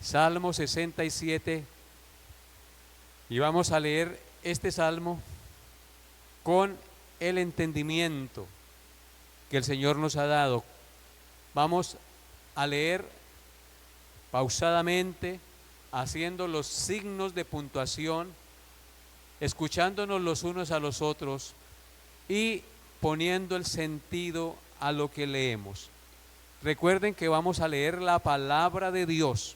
Salmo 67, y vamos a leer este salmo con el entendimiento que el Señor nos ha dado. Vamos a leer pausadamente, haciendo los signos de puntuación, escuchándonos los unos a los otros y poniendo el sentido a lo que leemos. Recuerden que vamos a leer la palabra de Dios.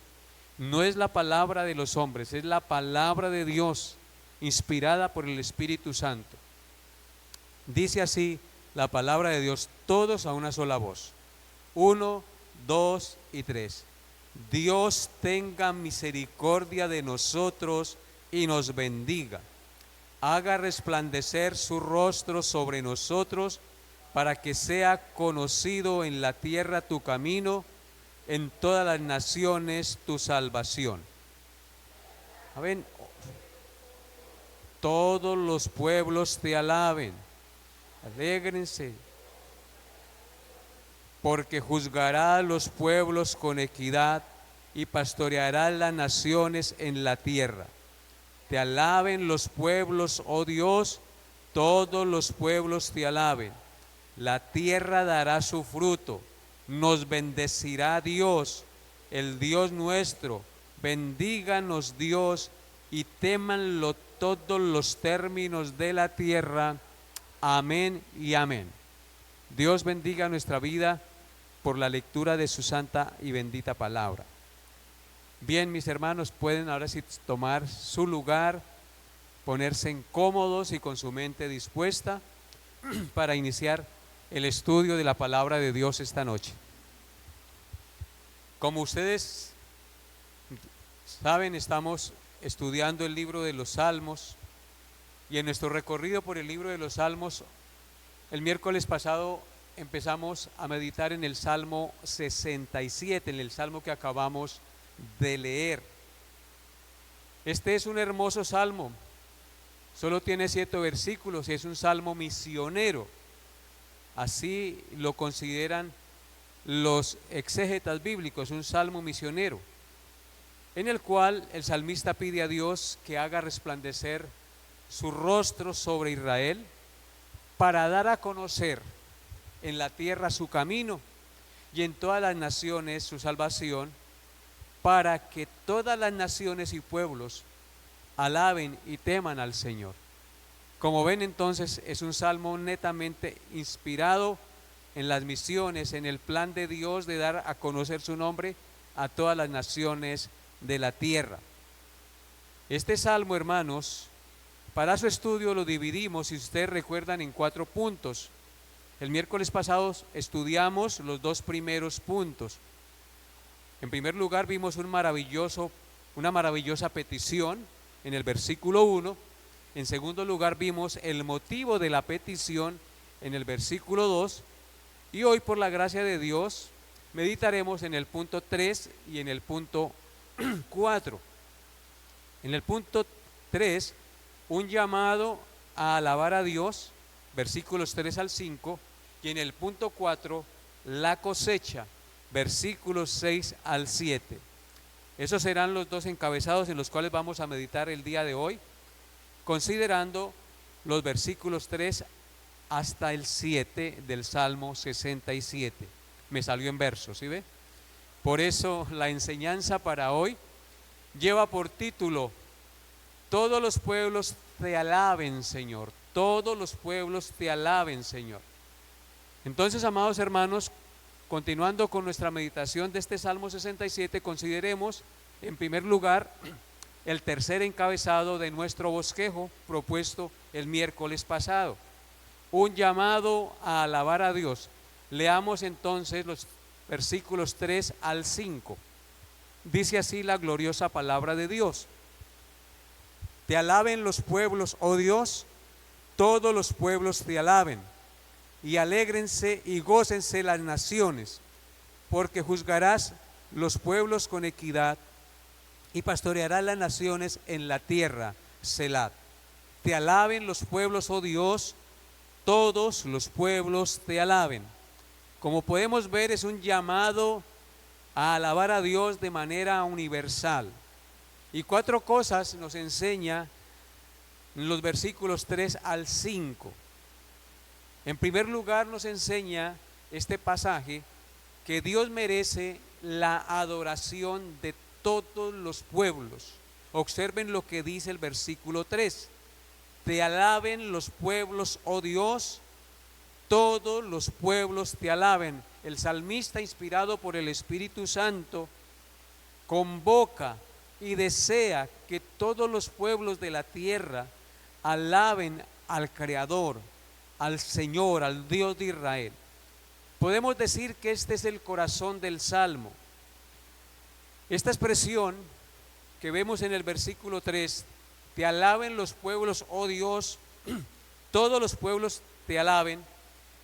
No es la palabra de los hombres, es la palabra de Dios, inspirada por el Espíritu Santo. Dice así la palabra de Dios, todos a una sola voz. 1, 2 y 3. Dios tenga misericordia de nosotros y nos bendiga. Haga resplandecer su rostro sobre nosotros, para que sea conocido en la tierra tu camino, en todas las naciones tu salvación. Amén. Todos los pueblos te alaben, alégrense, porque juzgará a los pueblos con equidad y pastoreará las naciones en la tierra. Te alaben los pueblos, oh Dios, todos los pueblos te alaben. La tierra dará su fruto, nos bendecirá Dios, el Dios nuestro. Bendíganos Dios y témanlo todos los términos de la tierra. Amén y amén. Dios bendiga nuestra vida por la lectura de su santa y bendita palabra. Bien, mis hermanos, pueden ahora sí tomar su lugar, ponerse cómodos y con su mente dispuesta para iniciar el estudio de la palabra de Dios esta noche. Como ustedes saben, estamos estudiando el libro de los Salmos, y en nuestro recorrido por el libro de los Salmos, el miércoles pasado empezamos a meditar en el Salmo 67, en el Salmo que acabamos de leer. Este es un hermoso salmo, solo tiene 7 versículos y es un salmo misionero. Así lo consideran los exégetas bíblicos, un salmo misionero, en el cual el salmista pide a Dios que haga resplandecer su rostro sobre Israel, para dar a conocer en la tierra su camino y en todas las naciones su salvación, para que todas las naciones y pueblos alaben y teman al Señor. Como ven, entonces, es un salmo netamente inspirado en las misiones, en el plan de Dios de dar a conocer su nombre a todas las naciones de la tierra. Este salmo, hermanos, para su estudio lo dividimos, si ustedes recuerdan, en 4 puntos. El miércoles pasado estudiamos los 2 primeros puntos. En primer lugar, vimos una maravillosa petición en el versículo 1. En segundo lugar, vimos el motivo de la petición en el versículo 2. Y hoy, por la gracia de Dios, meditaremos en el punto 3 y en el punto 4. En el punto 3, un llamado a alabar a Dios, versículos 3 al 5. Y en el punto 4, la cosecha, versículos 6 al 7. Esos serán los 2 encabezados en los cuales vamos a meditar el día de hoy, considerando los versículos 3 hasta el 7 del Salmo 67. Me salió en verso, ¿sí ve? Por eso la enseñanza para hoy lleva por título: todos los pueblos te alaben, Señor. Todos los pueblos te alaben, Señor. Entonces, amados hermanos, continuando con nuestra meditación de este Salmo 67, consideremos en primer lugar el tercer encabezado de nuestro bosquejo propuesto el miércoles pasado: un llamado a alabar a Dios. Leamos entonces los versículos 3 al 5. Dice así la gloriosa palabra de Dios: te alaben los pueblos, oh Dios, todos los pueblos te alaben, y alégrense y gócense las naciones, porque juzgarás los pueblos con equidad y pastorearás las naciones en la tierra. Selah. Te alaben los pueblos, oh Dios, todos los pueblos te alaben. Como podemos ver, es un llamado a alabar a Dios de manera universal. Y 4 cosas nos enseña en los versículos 3 al 5. En primer lugar, nos enseña este pasaje que Dios merece la adoración de todos los pueblos. Observen lo que dice el versículo 3. Te alaben los pueblos, oh Dios, todos los pueblos te alaben. El salmista, inspirado por el Espíritu Santo, convoca y desea que todos los pueblos de la tierra alaben al Creador, al Señor, al Dios de Israel. Podemos decir que este es el corazón del Salmo. Esta expresión que vemos en el versículo 3, te alaben los pueblos, oh Dios, todos los pueblos te alaben,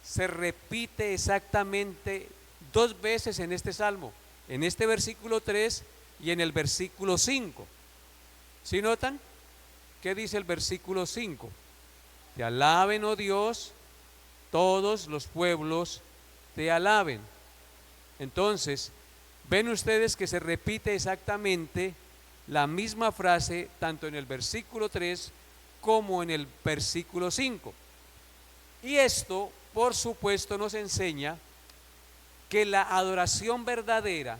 se repite exactamente 2 veces en este Salmo, en este versículo 3 y en el versículo 5. ¿Sí notan? ¿Qué dice el versículo 5? Te alaben, oh Dios, todos los pueblos te alaben. Entonces, ven ustedes que se repite exactamente la misma frase tanto en el versículo 3 como en el versículo 5. Y esto, por supuesto, nos enseña que la adoración verdadera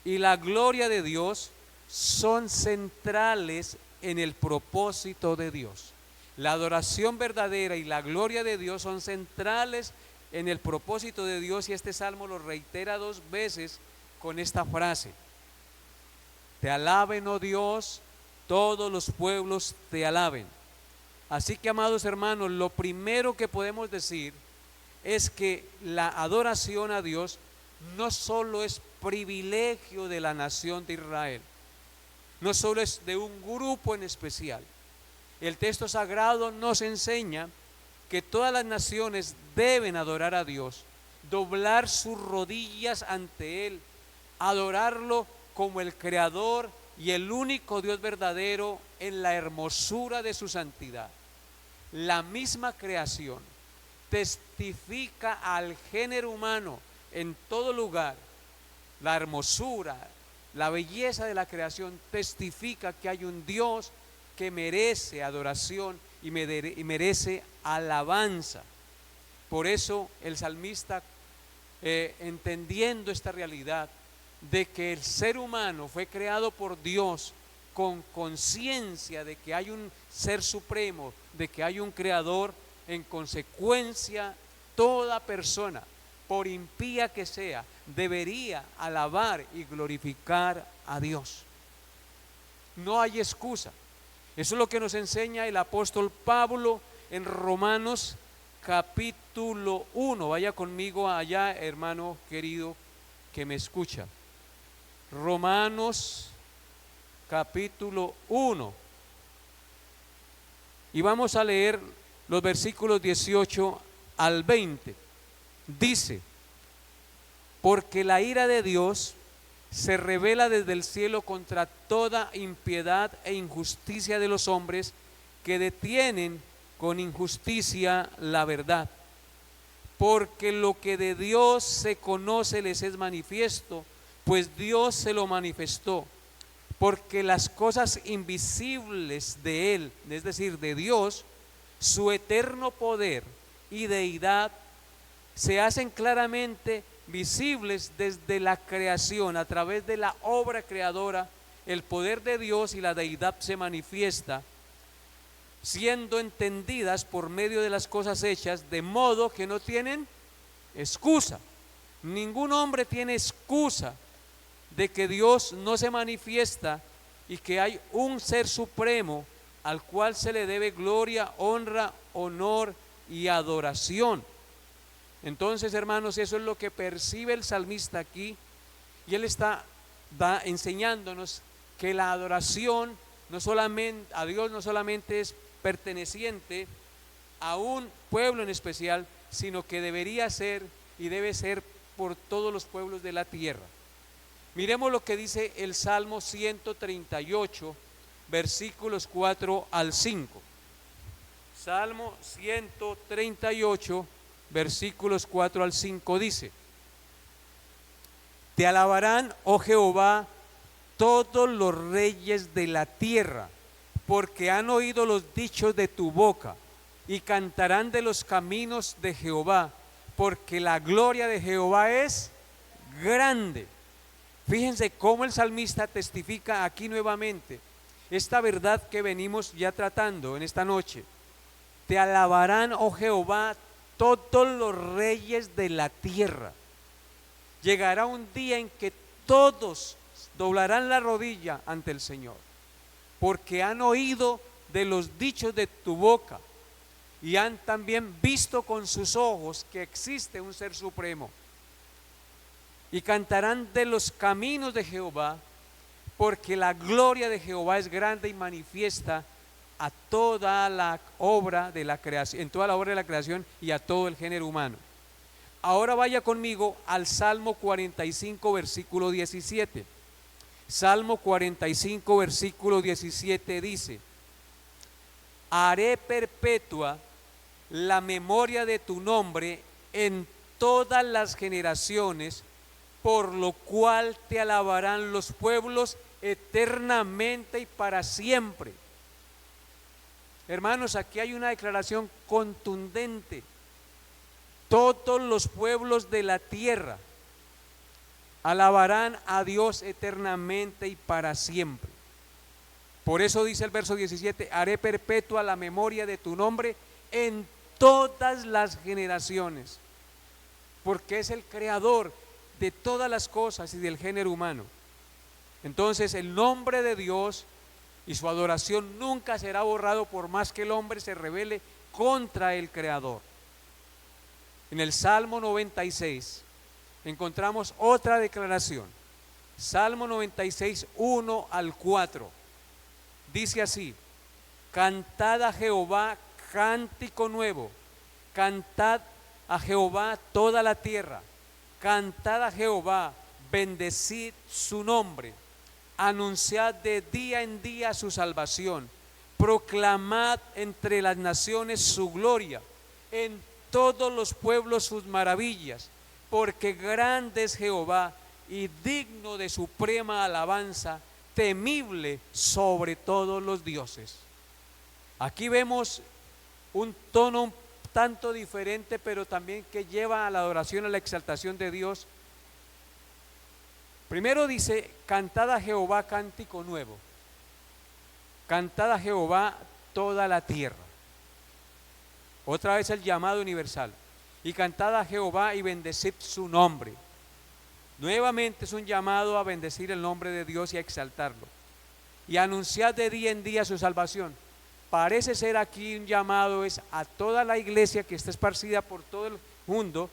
y la gloria de Dios son centrales en el propósito de Dios. La adoración verdadera y la gloria de Dios son centrales en el propósito de Dios, y este salmo lo reitera 2 veces con esta frase: te alaben, oh Dios, todos los pueblos te alaben. Así que, amados hermanos, lo primero que podemos decir es que la adoración a Dios no solo es privilegio de la nación de Israel, no solo es de un grupo en especial. El texto sagrado nos enseña que todas las naciones deben adorar a Dios, doblar sus rodillas ante Él, adorarlo como el Creador y el único Dios verdadero en la hermosura de su santidad. La misma creación testifica al género humano en todo lugar. La hermosura, la belleza de la creación testifica que hay un Dios que merece adoración y merece alabanza. Por eso el salmista, entendiendo esta realidad de que el ser humano fue creado por Dios con conciencia de que hay un ser supremo, de que hay un creador, en consecuencia toda persona, por impía que sea, debería alabar y glorificar a Dios. No hay excusa. Eso es lo que nos enseña el apóstol Pablo en Romanos capítulo 1. Vaya conmigo allá, hermano querido que me escucha. Romanos capítulo 1. Y vamos a leer los versículos 18 al 20. Dice: porque la ira de Dios se revela desde el cielo contra toda impiedad e injusticia de los hombres que detienen con injusticia la verdad. Porque lo que de Dios se conoce les es manifiesto, pues Dios se lo manifestó. Porque las cosas invisibles de Él, es decir, de Dios, su eterno poder y deidad, se hacen claramente visibles desde la creación. A través de la obra creadora, el poder de Dios y la deidad se manifiesta, siendo entendidas por medio de las cosas hechas, de modo que no tienen excusa. Ningún hombre tiene excusa de que Dios no se manifiesta y que hay un ser supremo al cual se le debe gloria, honra, honor y adoración. Entonces, hermanos, eso es lo que percibe el salmista aquí, y él está enseñándonos que la adoración no solamente a Dios no solamente es perteneciente a un pueblo en especial, sino que debería ser y debe ser por todos los pueblos de la tierra. Miremos lo que dice el Salmo 138, versículos 4 al 5. Salmo 138, versículos 4 al 5 dice: Te alabarán, oh Jehová, todos los reyes de la tierra, porque han oído los dichos de tu boca, y cantarán de los caminos de Jehová, porque la gloria de Jehová es grande. Fíjense cómo el salmista testifica aquí nuevamente esta verdad que venimos ya tratando en esta noche. Te alabarán, oh Jehová, todos los reyes de la tierra. Llegará un día en que todos doblarán la rodilla ante el Señor, porque han oído de los dichos de tu boca y han también visto con sus ojos que existe un ser supremo. Y cantarán de los caminos de Jehová, porque la gloria de Jehová es grande y manifiesta a toda la obra de la creación, en toda la obra de la creación y a todo el género humano. Ahora vaya conmigo al Salmo 45, versículo 17. Salmo 45, versículo 17 dice: haré perpetua la memoria de tu nombre en todas las generaciones, por lo cual te alabarán los pueblos eternamente y para siempre. Hermanos, aquí hay una declaración contundente. Todos los pueblos de la tierra alabarán a Dios eternamente y para siempre. Por eso dice el verso 17: haré perpetua la memoria de tu nombre en todas las generaciones, porque es el creador de todas las cosas y del género humano. Entonces el nombre de Dios y su adoración nunca será borrado por más que el hombre se rebele contra el creador. En el Salmo 96 encontramos otra declaración. Salmo 96, 1 al 4. Dice así: cantad a Jehová cántico nuevo, cantad a Jehová toda la tierra, cantad a Jehová, bendecid su nombre, anunciad de día en día su salvación, proclamad entre las naciones su gloria, en todos los pueblos sus maravillas, porque grande es Jehová y digno de suprema alabanza, temible sobre todos los dioses. Aquí vemos un tono un tanto diferente, pero también que lleva a la adoración, a la exaltación de Dios. Primero dice: cantad a Jehová cántico nuevo, cantad a Jehová toda la tierra. Otra vez el llamado universal: y cantad a Jehová y bendecid su nombre. Nuevamente es un llamado a bendecir el nombre de Dios y a exaltarlo, y anunciad de día en día su salvación. Parece ser aquí un llamado es a toda la iglesia que está esparcida por todo el mundo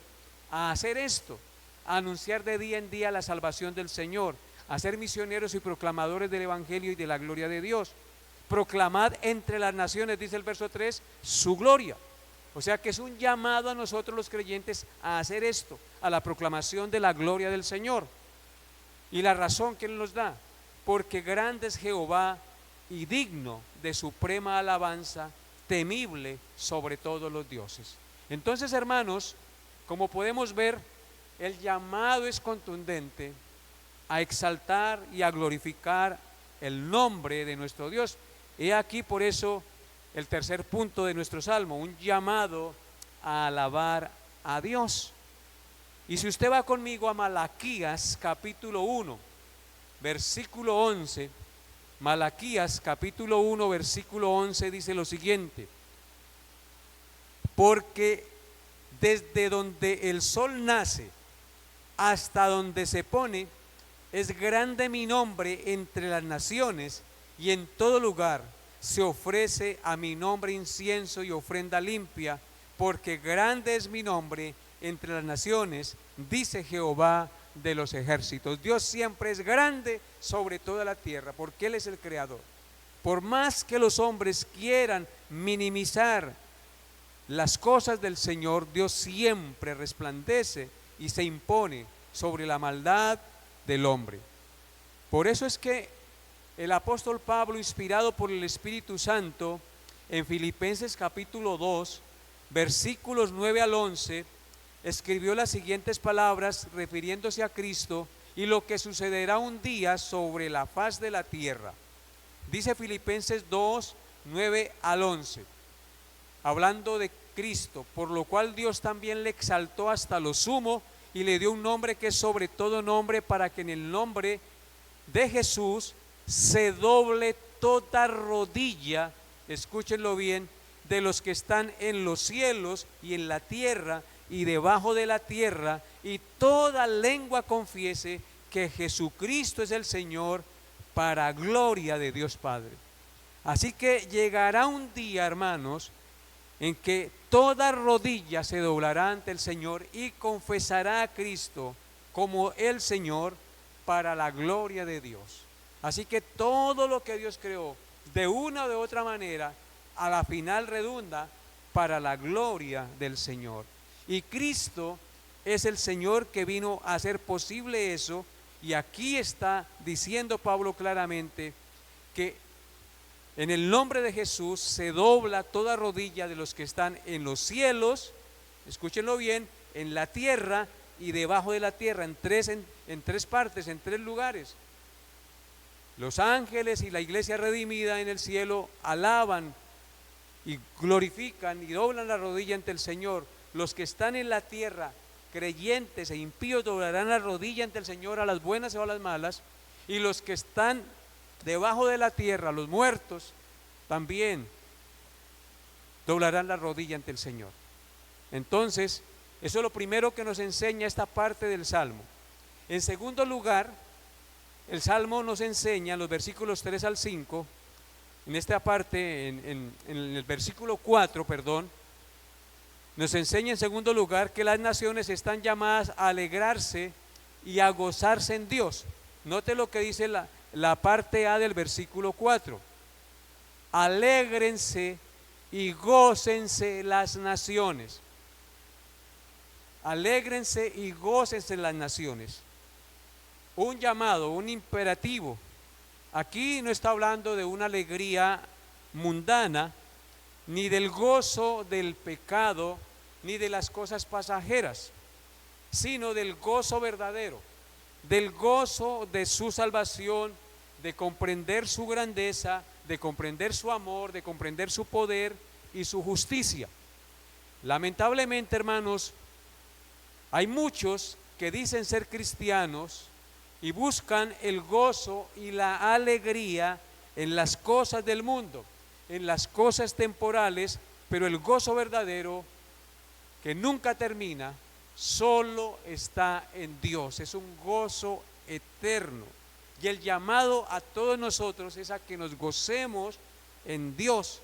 a hacer esto, a anunciar de día en día la salvación del Señor, a ser misioneros y proclamadores del evangelio y de la gloria de Dios. Proclamad entre las naciones, dice el verso 3, su gloria. O sea que es un llamado a nosotros los creyentes a hacer esto, a la proclamación de la gloria del Señor. Y la razón que Él nos da: porque grande es Jehová y digno de suprema alabanza, temible sobre todos los dioses. Entonces, hermanos, como podemos ver, el llamado es contundente a exaltar y a glorificar el nombre de nuestro Dios. He aquí por eso el tercer punto de nuestro salmo, un llamado a alabar a Dios. Y si usted va conmigo a Malaquías capítulo 1, versículo 11, Malaquías capítulo 1, versículo 11 dice lo siguiente: porque desde donde el sol nace hasta donde se pone, es grande mi nombre entre las naciones, y en todo lugar se ofrece a mi nombre incienso y ofrenda limpia, porque grande es mi nombre entre las naciones, dice Jehová de los ejércitos. Dios siempre es grande sobre toda la tierra, porque Él es el creador. Por más que los hombres quieran minimizar las cosas del Señor, Dios siempre resplandece y se impone sobre la maldad del hombre. Por eso es que el apóstol Pablo, inspirado por el Espíritu Santo, en Filipenses capítulo 2, versículos 9 al 11, escribió las siguientes palabras refiriéndose a Cristo y lo que sucederá un día sobre la faz de la tierra. Dice Filipenses 2, 9 al 11, hablando de Cristo, por lo cual Dios también le exaltó hasta lo sumo y le dio un nombre que es sobre todo nombre, para que en el nombre de Jesús se doble toda rodilla, escúchenlo bien, de los que están en los cielos y en la tierra y debajo de la tierra, y toda lengua confiese que Jesucristo es el Señor, para gloria de Dios Padre. Así que llegará un día, hermanos, en que toda rodilla se doblará ante el Señor y confesará a Cristo como el Señor, para la gloria de Dios. Así que todo lo que Dios creó, de una o de otra manera, a la final redunda para la gloria del Señor. Y Cristo es el Señor que vino a hacer posible eso. Y aquí está diciendo Pablo claramente que en el nombre de Jesús se dobla toda rodilla de los que están en los cielos, escúchenlo bien, en la tierra y debajo de la tierra, en tres partes, en tres lugares. Los ángeles y la iglesia redimida en el cielo alaban y glorifican y doblan la rodilla ante el Señor. Los que están en la tierra, creyentes e impíos, doblarán la rodilla ante el Señor, a las buenas o a las malas. Y los que están debajo de la tierra, los muertos, también doblarán la rodilla ante el Señor. Entonces, eso es lo primero que nos enseña esta parte del Salmo. En segundo lugar, el Salmo nos enseña en los versículos 3 al 5, en esta parte, en el versículo 4, nos enseña en segundo lugar que las naciones están llamadas a alegrarse y a gozarse en Dios. Note lo que dice la parte A del versículo 4. Alégrense y gócense las naciones. Alégrense y gócense las naciones. Un llamado, un imperativo. Aquí no está hablando de una alegría mundana, ni del gozo del pecado, ni de las cosas pasajeras, sino del gozo verdadero, del gozo de su salvación, de comprender su grandeza, de comprender su amor, de comprender su poder y su justicia. Lamentablemente, hermanos, hay muchos que dicen ser cristianos y buscan el gozo y la alegría en las cosas del mundo, en las cosas temporales, pero el gozo verdadero, que nunca termina, solo está en Dios. Es un gozo eterno. Y el llamado a todos nosotros es a que nos gocemos en Dios.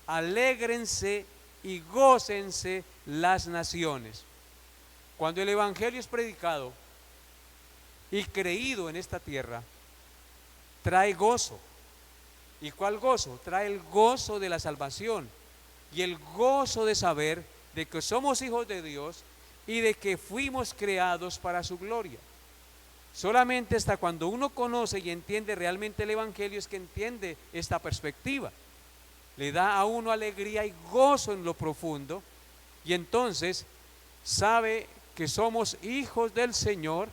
Alégrense y gócense las naciones. Cuando el evangelio es predicado y creído en esta tierra, trae gozo. ¿Y cuál gozo? Trae el gozo de la salvación y el gozo de saber de que somos hijos de Dios y de que fuimos creados para su gloria. Solamente hasta cuando uno conoce y entiende realmente el evangelio es que entiende esta perspectiva. Le da a uno alegría y gozo en lo profundo, y entonces sabe que somos hijos del Señor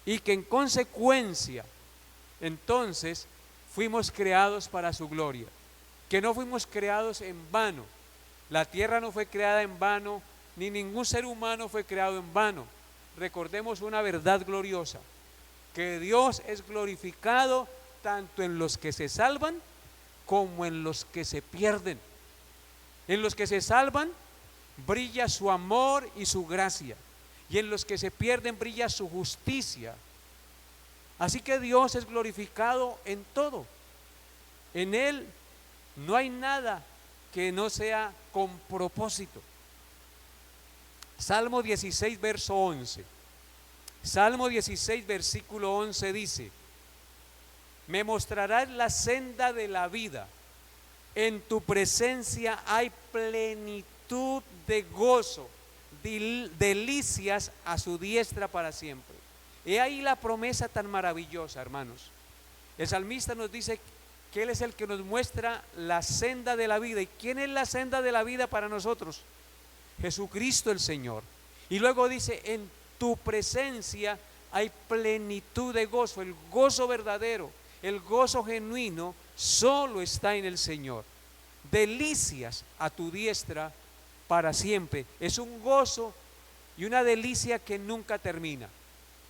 y que en consecuencia entonces fuimos creados para su gloria, que no fuimos creados en vano. La tierra no fue creada en vano, ni ningún ser humano fue creado en vano. Recordemos una verdad gloriosa, que Dios es glorificado tanto en los que se salvan como en los que se pierden. En los que se salvan brilla su amor y su gracia, y en los que se pierden brilla su justicia. Así que Dios es glorificado en todo. En Él no hay nada que no sea con propósito. Salmo 16, verso 11. Salmo 16, versículo 11 dice: me mostrarás la senda de la vida, en tu presencia hay plenitud de gozo, delicias a su diestra para siempre. He ahí la promesa tan maravillosa, hermanos. El salmista nos dice que Él es el que nos muestra la senda de la vida. ¿Y quién es la senda de la vida para nosotros? Jesucristo el Señor. Y luego dice: en tu presencia hay plenitud de gozo. El gozo verdadero, el gozo genuino, solo está en el Señor. Delicias a tu diestra para siempre. Es un gozo y una delicia que nunca termina.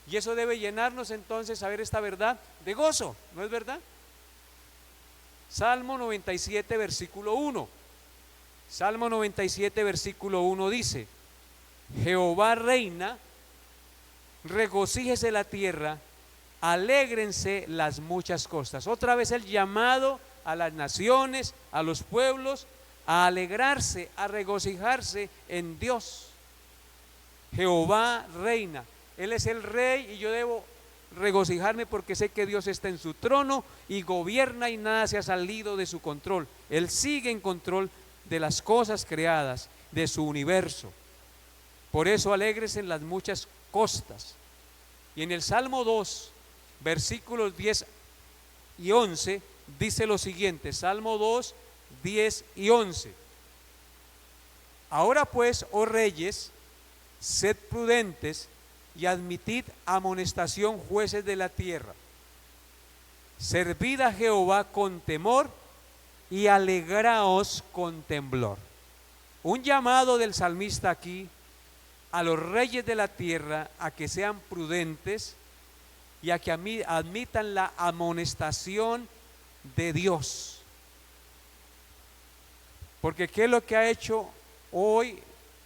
Y eso debe llenarnos entonces, saber esta verdad de gozo, ¿no es verdad? Salmo 97, versículo 1. Salmo 97, versículo 1 dice: Jehová reina, regocíjese la tierra, alégrense las muchas costas. Otra vez el llamado a las naciones, a los pueblos, a alegrarse, a regocijarse en Dios. Jehová reina, Él es el rey y yo debo regocijarme porque sé que Dios está en su trono y gobierna y nada se ha salido de su control. Él sigue en control de las cosas creadas, de su universo. Por eso alégrese en las muchas costas. Y en el Salmo 2, versículos 10 y 11, dice lo siguiente: Salmo 2, 10 y 11. Ahora pues, oh reyes, sed prudentes y admitid amonestación, jueces de la tierra. Servid a Jehová con temor y alegraos con temblor. Un llamado del salmista aquí a los reyes de la tierra a que sean prudentes y a que admitan la amonestación de Dios. Porque ¿qué es lo que ha hecho hoy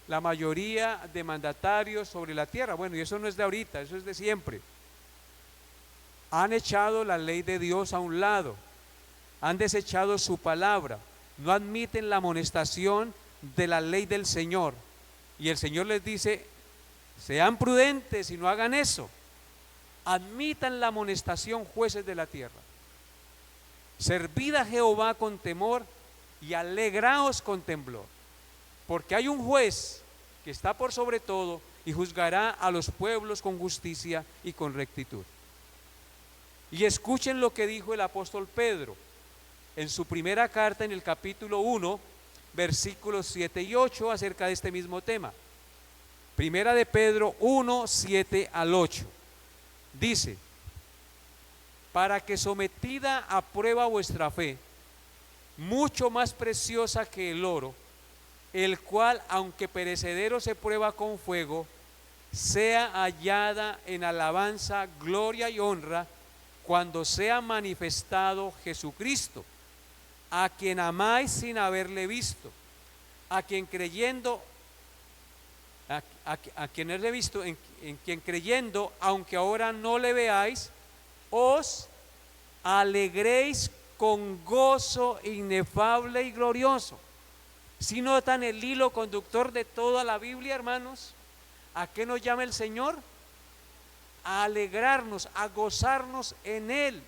la mayoría de mandatarios sobre la tierra? Bueno, y eso no es de ahorita, eso es de siempre. Han echado la ley de Dios a un lado, han desechado su palabra, no admiten la amonestación de la ley del Señor. Y el Señor les dice: sean prudentes y no hagan eso. Admitan la amonestación, jueces de la tierra. Servid a Jehová con temor y alegraos con temblor. Porque hay un juez que está por sobre todo y juzgará a los pueblos con justicia y con rectitud. Y escuchen lo que dijo el apóstol Pedro en su primera carta, en el capítulo 1, versículos 7 y 8, acerca de este mismo tema. Primera de Pedro 1, 7 al 8. Dice: para que sometida a prueba vuestra fe, mucho más preciosa que el oro, el cual, aunque perecedero se prueba con fuego, sea hallada en alabanza, gloria y honra, cuando sea manifestado Jesucristo, a quien amáis sin haberle visto, a quien creyendo, a quien he visto, en quien creyendo, aunque ahora no le veáis, os alegréis con gozo inefable y glorioso. Si notan el hilo conductor de toda la Biblia, hermanos, ¿a qué nos llama el Señor? A alegrarnos, a gozarnos en Él,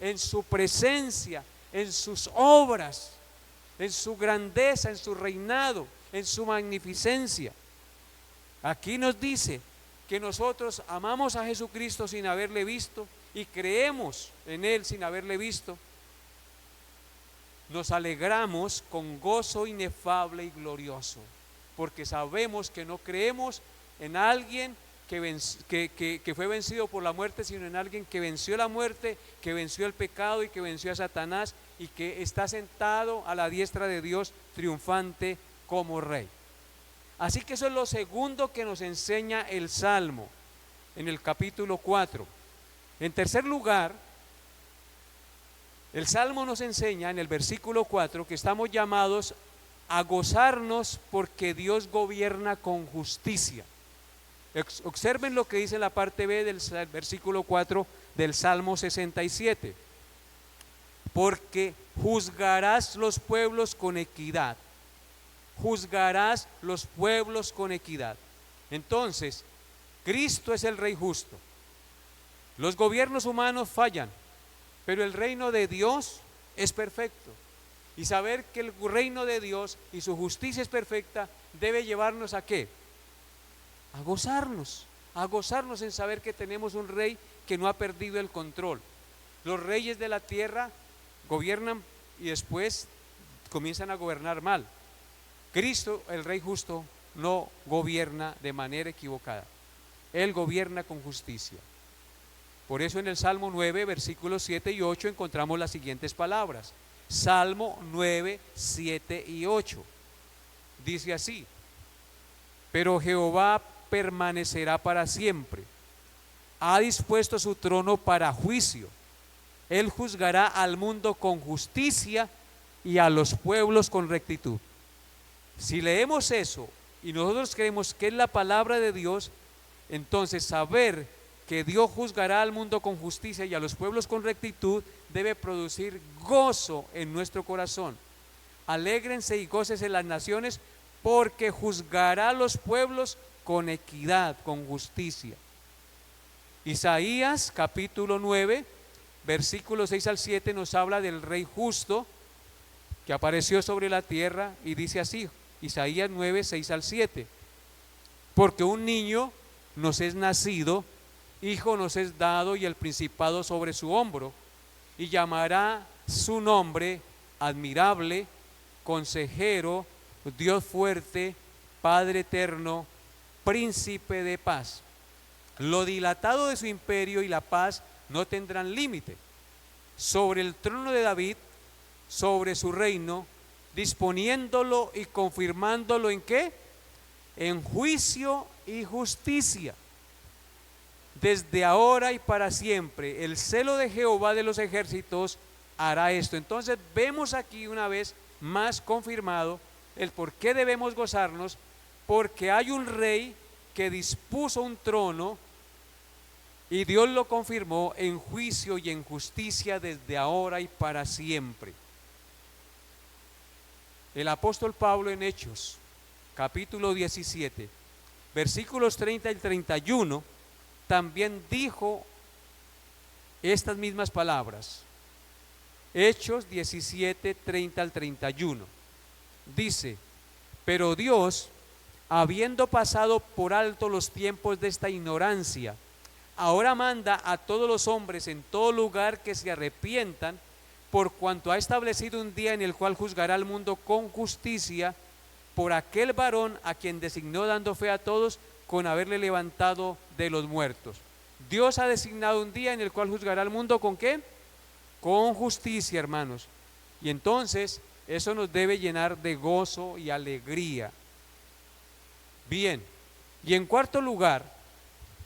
en su presencia, en sus obras, en su grandeza, en su reinado, en su magnificencia. Aquí nos dice que nosotros amamos a Jesucristo sin haberle visto y creemos en Él sin haberle visto. Nos alegramos con gozo inefable y glorioso, porque sabemos que no creemos en alguien que fue vencido por la muerte, sino en alguien que venció la muerte, que venció el pecado y que venció a Satanás y que está sentado a la diestra de Dios triunfante como rey. Así que eso es lo segundo que nos enseña el Salmo en el capítulo 4. En tercer lugar, el Salmo nos enseña en el versículo 4 que estamos llamados a gozarnos porque Dios gobierna con justicia. Observen lo que dice en la parte B del versículo 4 del Salmo 67. Porque juzgarás los pueblos con equidad. Juzgarás los pueblos con equidad. Entonces, Cristo es el Rey justo. Los gobiernos humanos fallan, pero el reino de Dios es perfecto. Y saber que el reino de Dios y su justicia es perfecta debe llevarnos ¿a qué? A gozarnos en saber que tenemos un rey que no ha perdido el control. Los reyes de la tierra gobiernan y después comienzan a gobernar mal. Cristo, el Rey justo, no gobierna de manera equivocada. Él gobierna con justicia. Por eso en el Salmo 9, versículos 7 y 8 encontramos las siguientes palabras. Salmo 9, 7 y 8. Dice así: pero Jehová permanecerá para siempre. Ha dispuesto su trono para juicio. Él juzgará al mundo con justicia y a los pueblos con rectitud. Si leemos eso y nosotros creemos que es la palabra de Dios, entonces saber que Dios juzgará al mundo con justicia y a los pueblos con rectitud debe producir gozo en nuestro corazón. Alégrense y gócense las naciones, porque juzgará a los pueblos con equidad, con justicia. Isaías capítulo 9, versículos 6 al 7 nos habla del rey justo que apareció sobre la tierra y dice así, Isaías 9, 6 al 7: porque un niño nos es nacido, hijo nos es dado, y el principado sobre su hombro, y llamará su nombre admirable, consejero, Dios fuerte, Padre eterno, príncipe de paz. Lo dilatado de su imperio y la paz no tendrán límite. Sobre el trono de David, sobre su reino, disponiéndolo y confirmándolo ¿en qué? En juicio y justicia, desde ahora y para siempre. El celo de Jehová de los ejércitos hará esto. Entonces vemos aquí una vez más confirmado el por qué debemos gozarnos, porque hay un rey que dispuso un trono y Dios lo confirmó en juicio y en justicia desde ahora y para siempre. El apóstol Pablo en Hechos capítulo 17 versículos 30 y 31 también dijo estas mismas palabras. Hechos 17, 30 al 31 dice: pero Dios, habiendo pasado por alto los tiempos de esta ignorancia, ahora manda a todos los hombres en todo lugar que se arrepientan, por cuanto ha establecido un día en el cual juzgará al mundo con justicia por aquel varón a quien designó, dando fe a todos con haberle levantado de los muertos. Dios ha designado un día en el cual juzgará al mundo ¿con qué? Con justicia, hermanos. Y entonces eso nos debe llenar de gozo y alegría. Bien, y en cuarto lugar,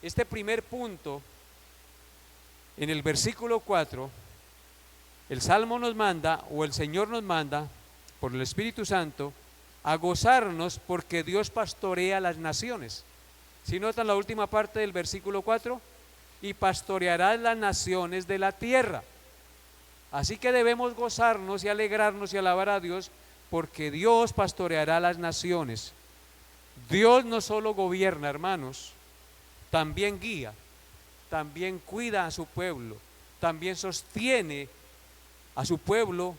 este primer punto, en el versículo 4, el Salmo nos manda, o el Señor nos manda, por el Espíritu Santo, a gozarnos porque Dios pastorea las naciones. Si notan la última parte del versículo 4, y pastoreará las naciones de la tierra. Así que debemos gozarnos y alegrarnos y alabar a Dios, porque Dios pastoreará las naciones. Dios no solo gobierna, hermanos, también guía, también cuida a su pueblo, también sostiene a su pueblo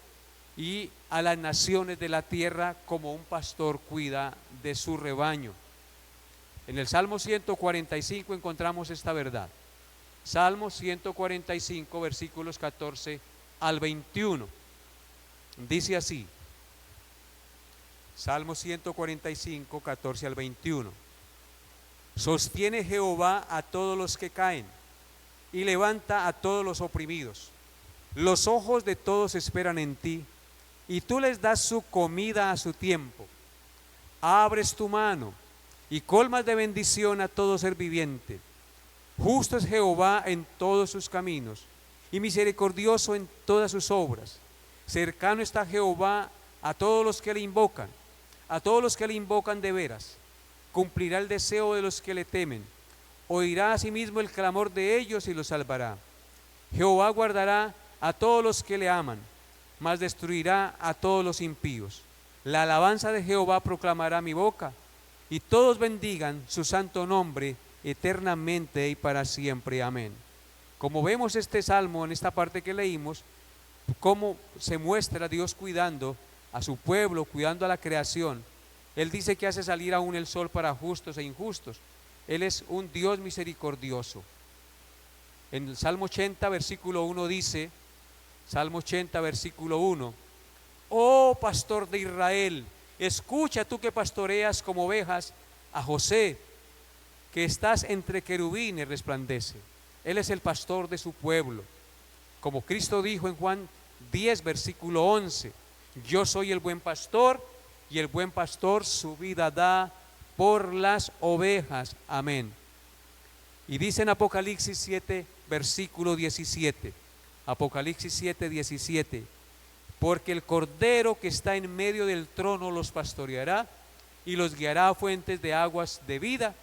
y a las naciones de la tierra como un pastor cuida de su rebaño. En el Salmo 145 encontramos esta verdad. Salmo 145, versículos 14 al 21. Dice así, Salmo 145, 14 al 21. Sostiene Jehová a todos los que caen y levanta a todos los oprimidos. Los ojos de todos esperan en ti, y tú les das su comida a su tiempo. Abres tu mano y colmas de bendición a todo ser viviente. Justo es Jehová en todos sus caminos, y misericordioso en todas sus obras. Cercano está Jehová a todos los que le invocan, a todos los que le invocan de veras. Cumplirá el deseo de los que le temen, oirá asimismo el clamor de ellos y los salvará. Jehová guardará a todos los que le aman, mas destruirá a todos los impíos. La alabanza de Jehová proclamará mi boca, y todos bendigan su santo nombre eternamente y para siempre. Amén. Como vemos este salmo en esta parte que leímos, cómo se muestra Dios cuidando a su pueblo, cuidando a la creación. Él dice que hace salir aún el sol para justos e injustos. Él es un Dios misericordioso. En el Salmo 80, versículo 1 dice, Salmo 80, versículo 1: oh pastor de Israel, escucha tú que pastoreas como ovejas a José, que estás entre querubines resplandece. Él es el pastor de su pueblo. Como Cristo dijo en Juan 10, versículo 11, yo soy el buen pastor y el buen pastor su vida da por las ovejas. Amén. Y dice en Apocalipsis 7, versículo 17, Apocalipsis 7, 17, porque el Cordero que está en medio del trono los pastoreará y los guiará a fuentes de aguas de vida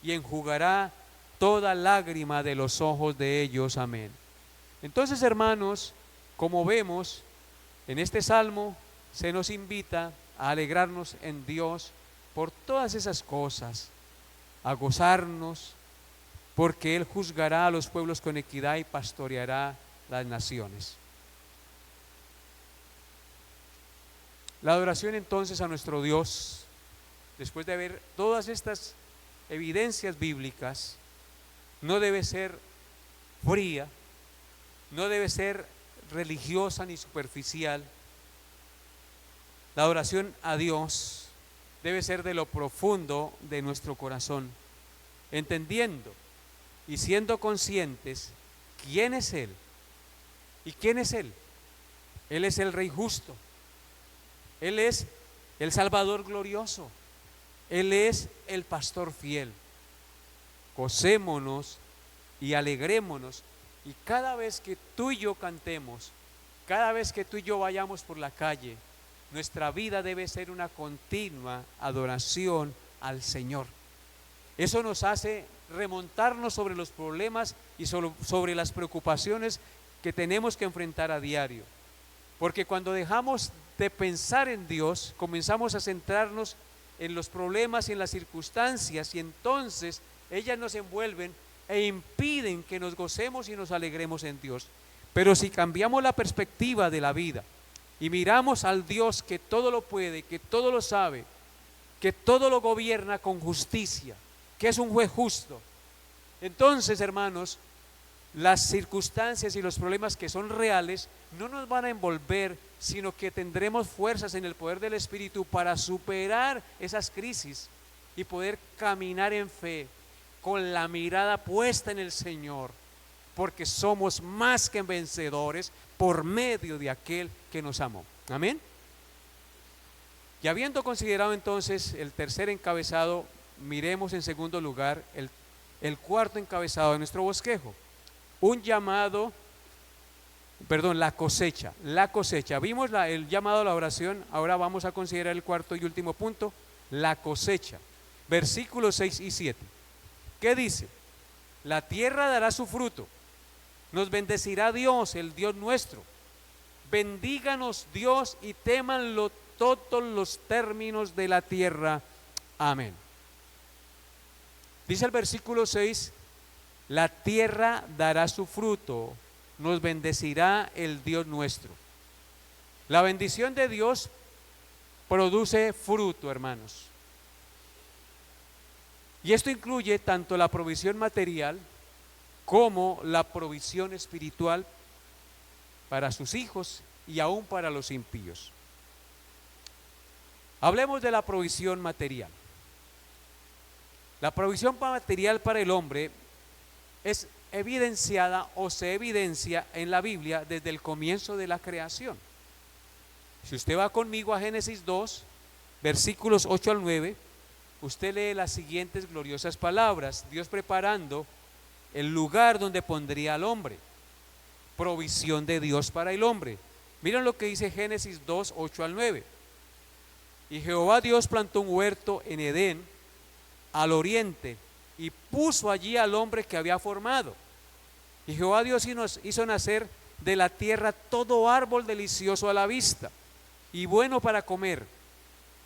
y enjugará toda lágrima de los ojos de ellos. Amén. Entonces, hermanos, como vemos en este salmo, se nos invita a alegrarnos en Dios por todas esas cosas, a gozarnos, porque Él juzgará a los pueblos con equidad y pastoreará las naciones. La adoración entonces a nuestro Dios, después de ver todas estas evidencias bíblicas, no debe ser fría, no debe ser religiosa ni superficial. La adoración a Dios debe ser de lo profundo de nuestro corazón, entendiendo y siendo conscientes quién es Él. ¿Y quién es Él? Él es el Rey justo, Él es el Salvador glorioso, Él es el pastor fiel. Gocémonos y alegrémonos, y cada vez que tú y yo cantemos, cada vez que tú y yo vayamos por la calle, nuestra vida debe ser una continua adoración al Señor. Eso nos hace remontarnos sobre los problemas y sobre las preocupaciones que tenemos que enfrentar a diario. Porque cuando dejamos de pensar en Dios, comenzamos a centrarnos en los problemas y en las circunstancias, y entonces ellas nos envuelven e impiden que nos gocemos y nos alegremos en Dios. Pero si cambiamos la perspectiva de la vida y miramos al Dios que todo lo puede, que todo lo sabe, que todo lo gobierna con justicia, que es un juez justo, entonces, hermanos, las circunstancias y los problemas que son reales no nos van a envolver, sino que tendremos fuerzas en el poder del Espíritu para superar esas crisis y poder caminar en fe, con la mirada puesta en el Señor, porque somos más que vencedores por medio de aquel que nos amó. Amén. Y habiendo considerado entonces el tercer encabezado, miremos en segundo lugar el cuarto encabezado de nuestro bosquejo. La cosecha. Vimos el llamado a la oración, ahora vamos a considerar el cuarto y último punto, la cosecha. Versículos 6 y 7. ¿Qué dice? La tierra dará su fruto, nos bendecirá Dios, el Dios nuestro. Bendíganos Dios y témanlo todos los términos de la tierra. Amén. Dice el versículo 6, la tierra dará su fruto, nos bendecirá el Dios nuestro. La bendición de Dios produce fruto, hermanos. Y esto incluye tanto la provisión material como la provisión espiritual para sus hijos y aún para los impíos. Hablemos de la provisión material. La provisión material para el hombre es evidenciada o se evidencia en la Biblia desde el comienzo de la creación. Si usted va conmigo a Génesis 2, versículos 8 al 9, usted lee las siguientes gloriosas palabras: Dios preparando el lugar donde pondría al hombre. Provisión de Dios para el hombre. Miren lo que dice Génesis 2, 8 al 9. Y Jehová Dios plantó un huerto en Edén, al oriente, y puso allí al hombre que había formado. Y Jehová Dios hizo nacer de la tierra todo árbol delicioso a la vista y bueno para comer,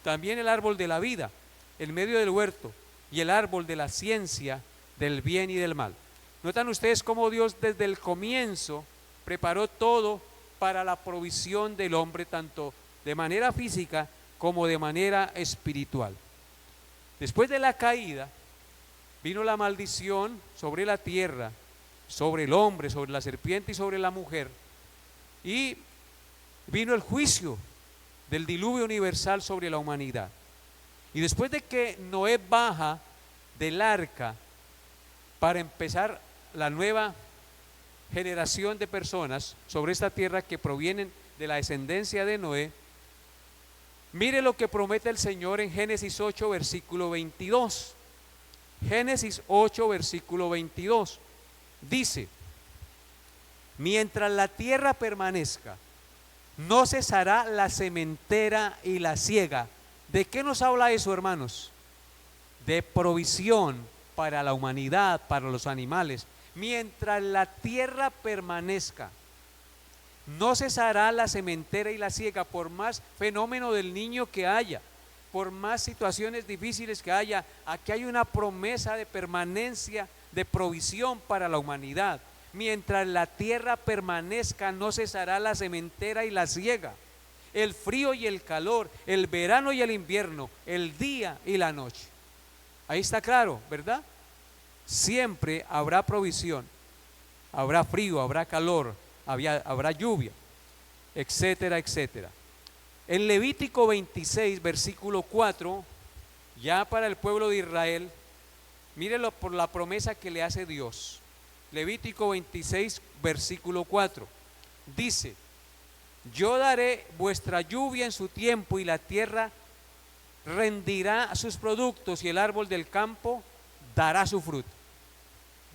también el árbol de la vida en medio del huerto, y el árbol de la ciencia del bien y del mal. ¿Notan ustedes cómo Dios desde el comienzo preparó todo para la provisión del hombre, tanto de manera física como de manera espiritual? Después de la caída vino la maldición sobre la tierra, sobre el hombre, sobre la serpiente y sobre la mujer, y vino el juicio del diluvio universal sobre la humanidad. Y después de que Noé baja del arca para empezar la nueva generación de personas sobre esta tierra que provienen de la descendencia de Noé, mire lo que promete el Señor en Génesis 8, versículo 22. Génesis 8, versículo 22. Dice: mientras la tierra permanezca, no cesará la sementera y la siega. ¿De qué nos habla eso, hermanos? De provisión para la humanidad, para los animales. Mientras la tierra permanezca, no cesará la sementera y la siega, por más fenómeno del niño que haya, por más situaciones difíciles que haya. Aquí hay una promesa de permanencia, de provisión para la humanidad. Mientras la tierra permanezca, no cesará la sementera y la siega, el frío y el calor, el verano y el invierno, el día y la noche. Ahí está claro, ¿verdad? Siempre habrá provisión, habrá frío, habrá calor, habrá lluvia, etcétera, etcétera. En Levítico 26, versículo 4, ya para el pueblo de Israel, mírenlo por la promesa que le hace Dios. Levítico 26, versículo 4, dice: yo daré vuestra lluvia en su tiempo, y la tierra rendirá sus productos, y el árbol del campo dará su fruto.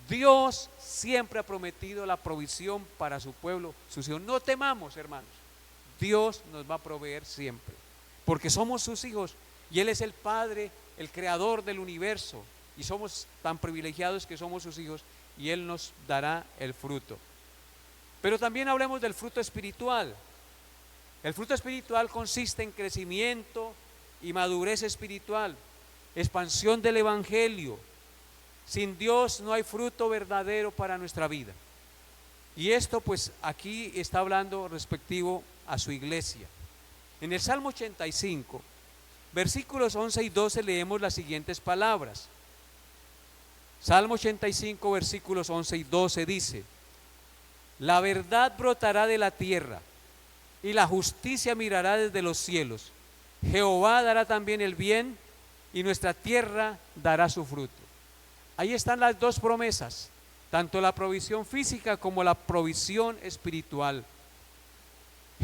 Dios siempre ha prometido la provisión para su pueblo, sus hijos. No temamos, hermanos, Dios nos va a proveer siempre, porque somos sus hijos y Él es el Padre, el creador del universo, y somos tan privilegiados que somos sus hijos, y Él nos dará el fruto. Pero también hablemos del fruto espiritual. El fruto espiritual consiste en crecimiento y madurez espiritual, expansión del evangelio. Sin Dios no hay fruto verdadero para nuestra vida. Y esto pues aquí está hablando respectivo a su iglesia. En el Salmo 85, versículos 11 y 12 leemos las siguientes palabras. Salmo 85, versículos 11 y 12 dice: la verdad brotará de la tierra, y la justicia mirará desde los cielos. Jehová dará también el bien, y nuestra tierra dará su fruto. Ahí están las dos promesas, tanto la provisión física como la provisión espiritual.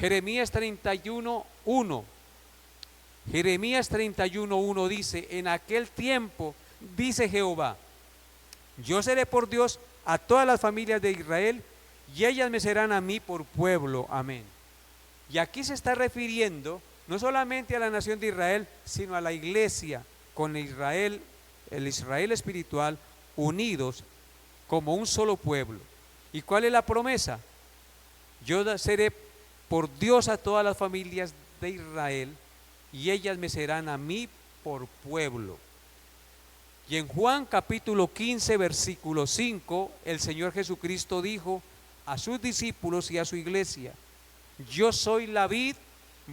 Jeremías 31:1. Jeremías 31:1 dice: en aquel tiempo, dice Jehová, yo seré por Dios a todas las familias de Israel, y ellas me serán a mí por pueblo. Amén. Y aquí se está refiriendo no solamente a la nación de Israel, sino a la iglesia con Israel, el Israel espiritual, unidos como un solo pueblo. ¿Y cuál es la promesa? Yo seré por Dios a todas las familias de Israel, y ellas me serán a mí por pueblo. Y en Juan capítulo 15, versículo 5, el Señor Jesucristo dijo a sus discípulos y a su iglesia: yo soy la vid,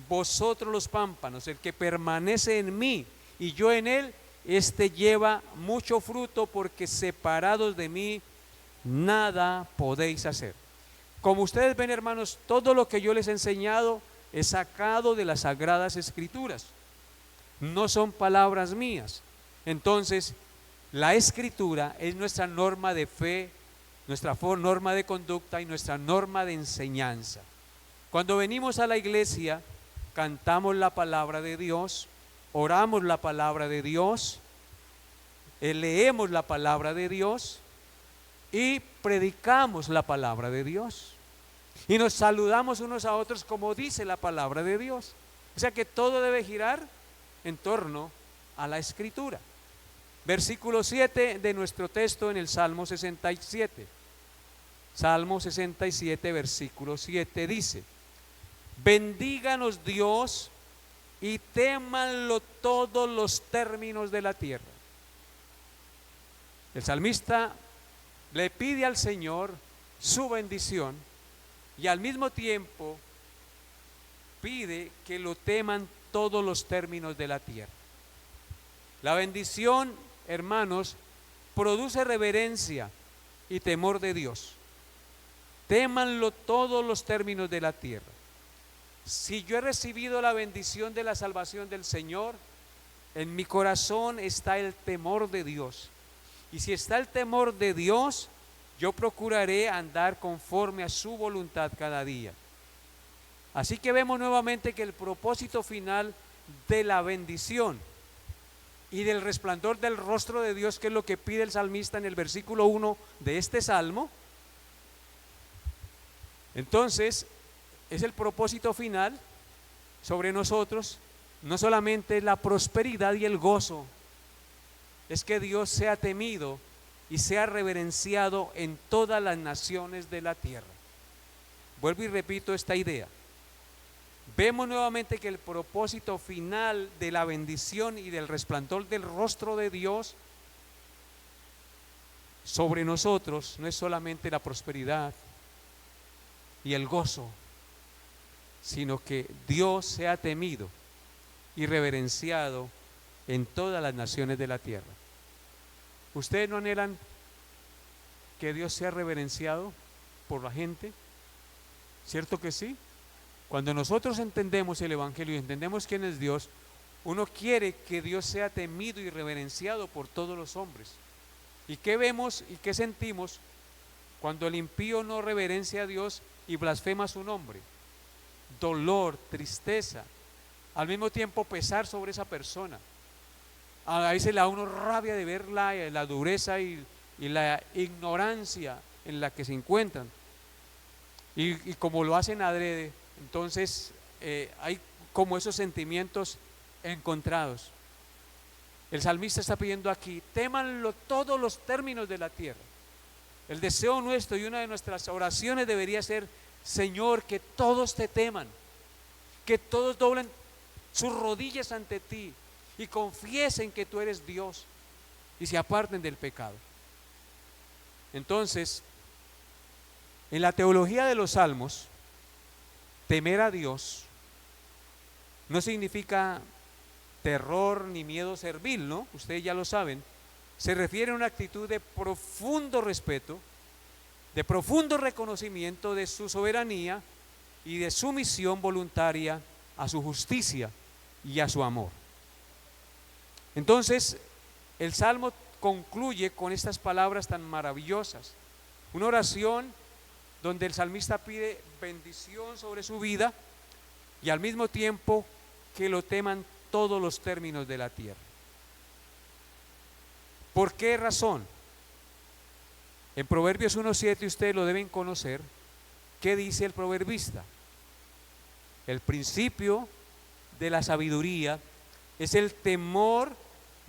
vosotros los pámpanos. El que permanece en mí y yo en él, este lleva mucho fruto, porque separados de mí nada podéis hacer. Como ustedes ven, hermanos, todo lo que yo les he enseñado es sacado de las Sagradas Escrituras, no son palabras mías. Entonces, la Escritura es nuestra norma de fe, nuestra norma de conducta y nuestra norma de enseñanza. Cuando venimos a la iglesia, cantamos la palabra de Dios, oramos la palabra de Dios, leemos la palabra de Dios y predicamos la palabra de Dios. Y nos saludamos unos a otros como dice la palabra de Dios. O sea que todo debe girar en torno a la Escritura. Versículo 7 de nuestro texto en el Salmo 67. Salmo 67, versículo 7 dice: bendíganos Dios y témanlo todos los términos de la tierra. El salmista le pide al Señor su bendición y al mismo tiempo pide que lo teman todos los términos de la tierra. La bendición, hermanos, produce reverencia y temor de Dios. Témanlo todos los términos de la tierra. Si yo he recibido la bendición de la salvación del Señor, en mi corazón está el temor de Dios. Y si está el temor de Dios, yo procuraré andar conforme a su voluntad cada día. Así que vemos nuevamente que el propósito final de la bendición y del resplandor del rostro de Dios, que es lo que pide el salmista en el versículo 1 de este salmo, entonces es el propósito final sobre nosotros, no solamente la prosperidad y el gozo, es que Dios sea temido y sea reverenciado en todas las naciones de la tierra. Vuelvo y repito esta idea. Vemos nuevamente que el propósito final de la bendición y del resplandor del rostro de Dios sobre nosotros no es solamente la prosperidad y el gozo, sino que Dios sea temido y reverenciado en todas las naciones de la tierra. ¿Ustedes no anhelan que Dios sea reverenciado por la gente? ¿Cierto que sí? Cuando nosotros entendemos el Evangelio y entendemos quién es Dios, uno quiere que Dios sea temido y reverenciado por todos los hombres. ¿Y qué vemos y qué sentimos cuando el impío no reverencia a Dios y blasfema su nombre? Dolor, tristeza, al mismo tiempo pesar sobre esa persona. A veces le da a uno rabia de ver la dureza y la ignorancia en la que se encuentran. Y como lo hacen adrede, entonces hay como esos sentimientos encontrados. El salmista está pidiendo aquí: témanlo todos los términos de la tierra. El deseo nuestro y una de nuestras oraciones debería ser: Señor, que todos te teman, que todos doblen sus rodillas ante ti y confiesen que tú eres Dios y se aparten del pecado. Entonces, en la teología de los salmos, temer a Dios no significa terror ni miedo servil, ¿no? Ustedes ya lo saben. Se refiere a una actitud de profundo respeto, de profundo reconocimiento de su soberanía y de sumisión voluntaria a su justicia y a su amor. Entonces, el Salmo concluye con estas palabras tan maravillosas, una oración donde el salmista pide bendición sobre su vida y al mismo tiempo que lo teman todos los términos de la tierra. ¿Por qué razón? En Proverbios 1:7, ustedes lo deben conocer. ¿Qué dice el proverbista? El principio de la sabiduría es el temor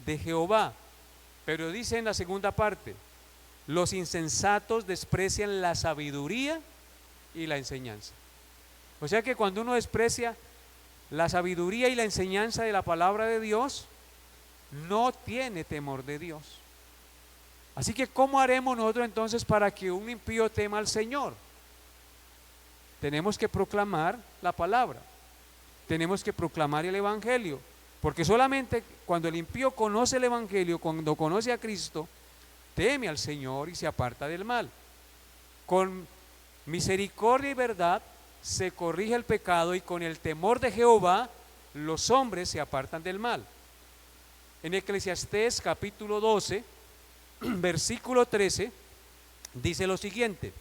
de Jehová, pero dice en la segunda parte: los insensatos desprecian la sabiduría y la enseñanza. O sea que cuando uno desprecia la sabiduría y la enseñanza de la palabra de Dios, no tiene temor de Dios. Así que ¿cómo haremos nosotros entonces para que un impío tema al Señor? Tenemos que proclamar la palabra, tenemos que proclamar el Evangelio, porque solamente cuando el impío conoce el Evangelio, cuando conoce a Cristo, teme al Señor y se aparta del mal. Con misericordia y verdad se corrige el pecado, y con el temor de Jehová los hombres se apartan del mal. En Eclesiastés capítulo 12, versículo 13, dice lo siguiente.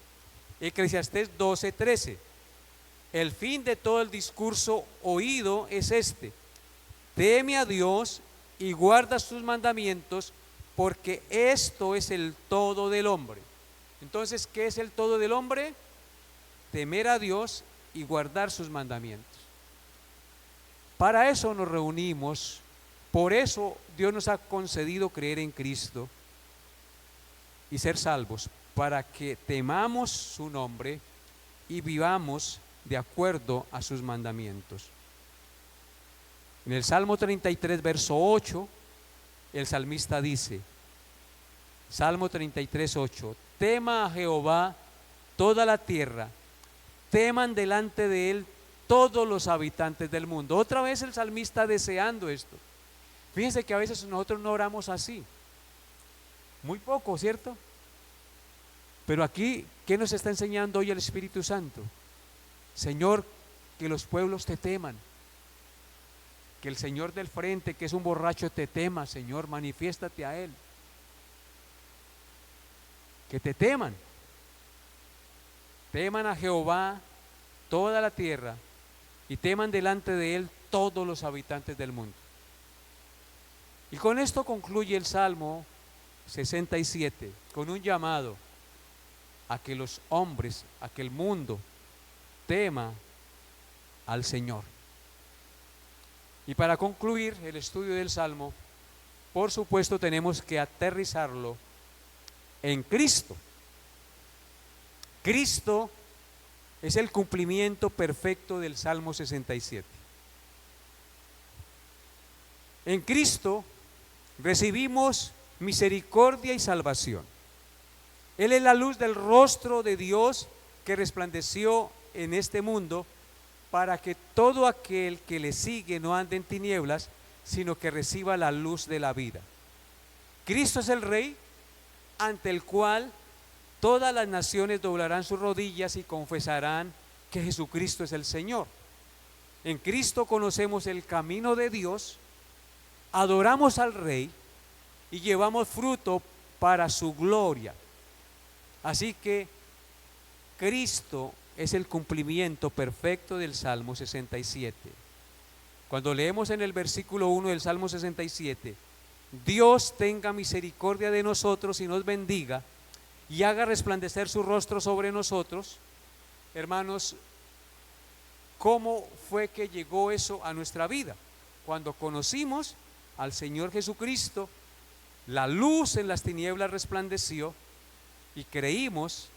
Eclesiastés 12:13: el fin de todo el discurso oído es este: teme a Dios y guarda sus mandamientos, porque esto es el todo del hombre. Entonces, ¿qué es el todo del hombre? Temer a Dios y guardar sus mandamientos. Para eso nos reunimos, por eso Dios nos ha concedido creer en Cristo y ser salvos, para que temamos su nombre y vivamos de acuerdo a sus mandamientos. En el Salmo 33, verso 8, el salmista dice, Salmo 33, 8: tema a Jehová toda la tierra, teman delante de él todos los habitantes del mundo. Otra vez el salmista deseando esto. Fíjense que a veces nosotros no oramos así, muy poco, ¿cierto? Pero aquí, ¿qué nos está enseñando hoy el Espíritu Santo? Señor, que los pueblos te teman, que el señor del frente, que es un borracho, te tema. Señor, manifiéstate a él. que te teman. Teman a Jehová toda la tierra y teman delante de él todos los habitantes del mundo. Y con esto concluye el Salmo 67, con un llamado a que los hombres, a que el mundo tema al Señor. Y para concluir el estudio del Salmo, por supuesto tenemos que aterrizarlo en Cristo. Cristo es el cumplimiento perfecto del Salmo 67. En Cristo recibimos misericordia y salvación. Él es la luz del rostro de Dios que resplandeció en este mundo para que todo aquel que le sigue no ande en tinieblas, sino que reciba la luz de la vida. Cristo es el Rey ante el cual todas las naciones doblarán sus rodillas y confesarán que Jesucristo es el Señor. En Cristo conocemos el camino de Dios, adoramos al Rey y llevamos fruto para su gloria. Así que Cristo es el cumplimiento perfecto del Salmo 67. Cuando leemos en el versículo 1 del Salmo 67, Dios tenga misericordia de nosotros y nos bendiga y haga resplandecer su rostro sobre nosotros. Hermanos, ¿cómo fue que llegó eso a nuestra vida? Cuando conocimos al Señor Jesucristo, la luz en las tinieblas resplandeció y creímos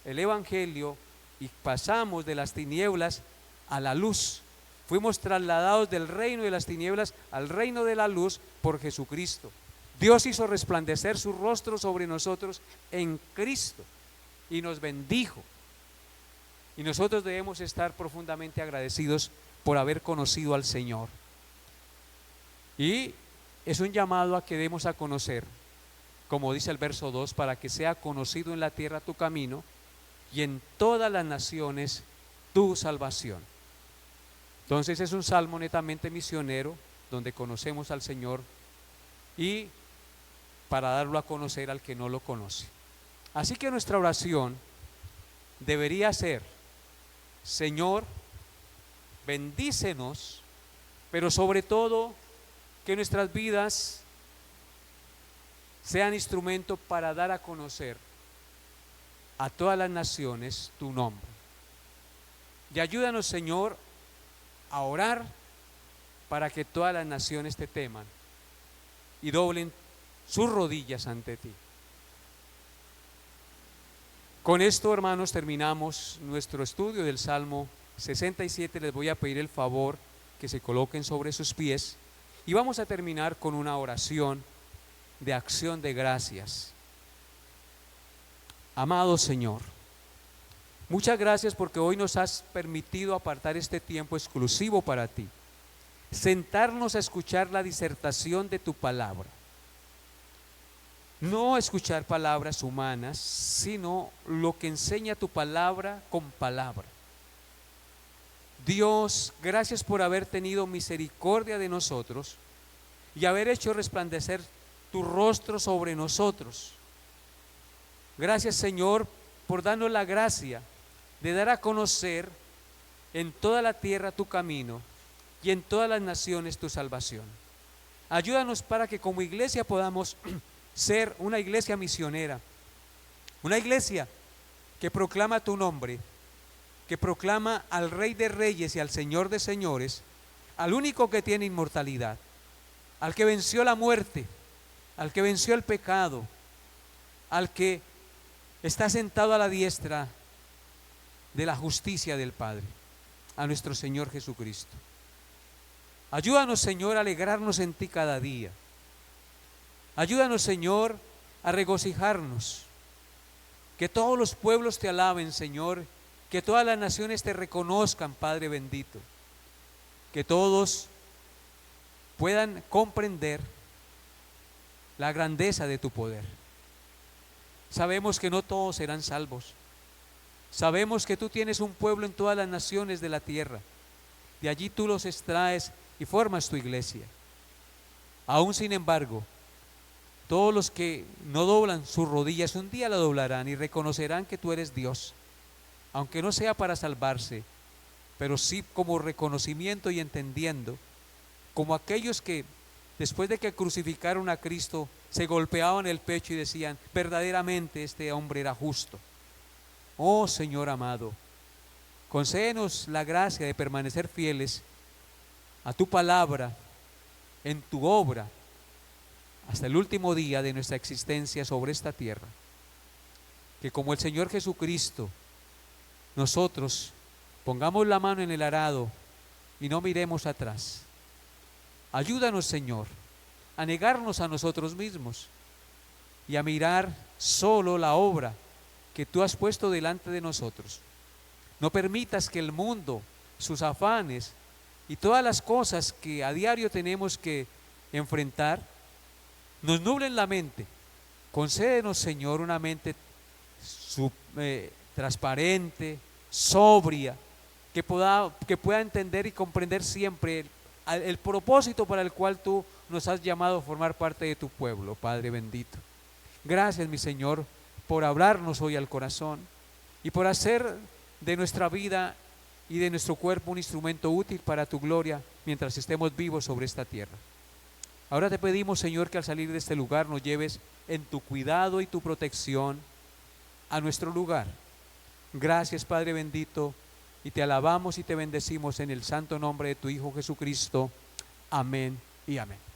el Evangelio y pasamos de las tinieblas a la luz. Fuimos trasladados del reino de las tinieblas al reino de la luz por Jesucristo. Dios hizo resplandecer su rostro sobre nosotros en Cristo y nos bendijo. Y nosotros debemos estar profundamente agradecidos por haber conocido al Señor. Y es un llamado a que demos a conocer, como dice el verso 2, para que sea conocido en la tierra tu camino y en todas las naciones tu salvación. Entonces es un salmo netamente misionero, donde conocemos al Señor y para darlo a conocer al que no lo conoce. Así que nuestra oración debería ser: Señor, bendícenos, pero sobre todo que nuestras vidas sean instrumento para dar a conocer a todas las naciones tu nombre. Y ayúdanos, Señor, a orar para que todas las naciones te teman y doblen sus rodillas ante ti. Con esto, hermanos, terminamos nuestro estudio del Salmo 67. Les voy a pedir el favor que se coloquen sobre sus pies y vamos a terminar con una oración de acción de gracias. Amado Señor, muchas gracias porque hoy nos has permitido apartar este tiempo exclusivo para ti, sentarnos a escuchar la disertación de tu palabra. No escuchar palabras humanas, sino lo que enseña tu palabra con palabra. Dios, gracias por haber tenido misericordia de nosotros y haber hecho resplandecer tu rostro sobre nosotros. Gracias, Señor, por darnos la gracia de dar a conocer en toda la tierra tu camino y en todas las naciones tu salvación. Ayúdanos para que como iglesia podamos ser una iglesia misionera, una iglesia que proclama tu nombre, que proclama al Rey de Reyes y al Señor de Señores, al único que tiene inmortalidad, al que venció la muerte, al que venció el pecado, al que está sentado a la diestra de la justicia del Padre, a nuestro Señor Jesucristo. Ayúdanos, Señor, a alegrarnos en ti cada día. Ayúdanos, Señor, a regocijarnos. Que todos los pueblos te alaben, Señor. Que todas las naciones te reconozcan, Padre bendito. Que todos puedan comprender la grandeza de tu poder. Sabemos que no todos serán salvos. Sabemos que tú tienes un pueblo en todas las naciones de la tierra. De allí tú los extraes y formas tu iglesia. Aún sin embargo, Todos los que no doblan sus rodillas un día la doblarán y reconocerán que tú eres Dios, aunque no sea para salvarse, pero sí como reconocimiento y entendiendo, como aquellos que después de que crucificaron a Cristo se golpeaban el pecho y decían, verdaderamente este hombre era justo. Oh Señor amado, concédenos la gracia de permanecer fieles a tu palabra, en tu obra, hasta el último día de nuestra existencia sobre esta tierra. Que como el Señor Jesucristo, nosotros pongamos la mano en el arado y no miremos atrás. Ayúdanos, Señor, a negarnos a nosotros mismos y a mirar solo la obra que tú has puesto delante de nosotros. No permitas que el mundo, sus afanes y todas las cosas que a diario tenemos que enfrentar nos nublen la mente. Concédenos, Señor, una mente transparente, sobria, que pueda entender y comprender siempre el propósito para el cual tú nos has llamado a formar parte de tu pueblo, Padre bendito. Gracias, mi Señor, por hablarnos hoy al corazón y por hacer de nuestra vida y de nuestro cuerpo un instrumento útil para tu gloria mientras estemos vivos sobre esta tierra. Ahora te pedimos, Señor, que al salir de este lugar nos lleves en tu cuidado y tu protección a nuestro lugar. Gracias, Padre bendito, y te alabamos y te bendecimos en el santo nombre de tu Hijo Jesucristo. Amén y amén.